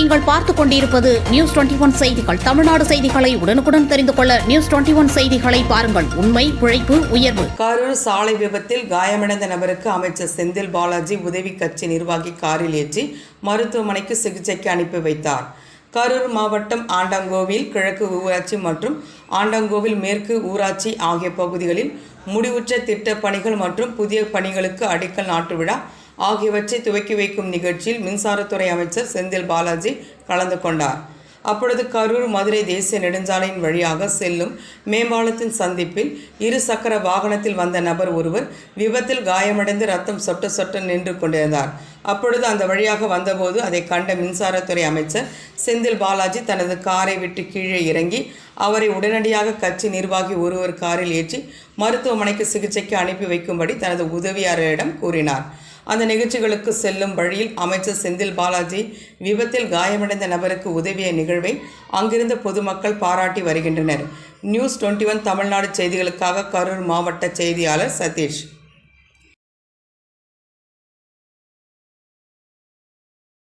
நீங்கள் பார்த்துக் கொண்டிருப்பது நியூஸ் 21 செய்திகள். தமிழ்நாடு செய்திகளை உடனுக்குடன் தெரிந்து கொள்ள நியூஸ் 21 செய்திகளை பாருங்கள். உண்மை, உழைப்பு, உயர்வு. கரூர் சாலை விபத்தில் காயமடைந்த நபருக்கு அமைச்சர் செந்தில் பாலாஜி உதவி கட்சி நிர்வாகி காரில் ஏற்றி மருத்துவமனைக்கு சிகிச்சைக்கு அனுப்பி வைத்தார். கரூர் மாவட்டம் ஆண்டங்கோவில் கிழக்கு ஊராட்சி மற்றும் ஆண்டங்கோவில் மேற்கு ஊராட்சி ஆகிய பகுதிகளில் முடிவுற்ற திட்டப் பணிகள் மற்றும் புதிய பணிகளுக்கு அடிக்கல் நாட்டு விழா ஆகியவற்றை துவக்கி வைக்கும் நிகழ்ச்சியில் மின்சாரத்துறை அமைச்சர் செந்தில் பாலாஜி கலந்து கொண்டார். அப்பொழுது கரூர் மதுரை தேசிய நெடுஞ்சாலையின் வழியாக செல்லும் மேம்பாலத்தின் சந்திப்பில் இரு சக்கர வாகனத்தில் வந்த நபர் ஒருவர் விபத்தில் காயமடைந்து ரத்தம் சொட்ட சொட்ட நின்று கொண்டிருந்தார். அப்பொழுது அந்த வழியாக வந்தபோது அதை கண்ட மின்சாரத்துறை அமைச்சர் செந்தில் பாலாஜி தனது காரை விட்டு கீழே இறங்கி அவரை உடனடியாக கட்சி நிர்வாகி ஒருவர் காரில் ஏற்றி மருத்துவமனைக்கு சிகிச்சைக்கு அனுப்பி வைக்கும்படி தனது உதவியாளரிடம் கூறினார். அந்த நிகழ்ச்சிகளுக்கு செல்லும் வழியில் அமைச்சர் செந்தில் பாலாஜி விபத்தில் காயமடைந்த நபருக்கு உதவிய நிகழ்வை அங்கிருந்த பொதுமக்கள் பாராட்டி வருகின்றனர். நியூஸ் 21 தமிழ்நாடு செய்திகளுக்காக கரூர் மாவட்ட செய்தியாளர் சதீஷ்.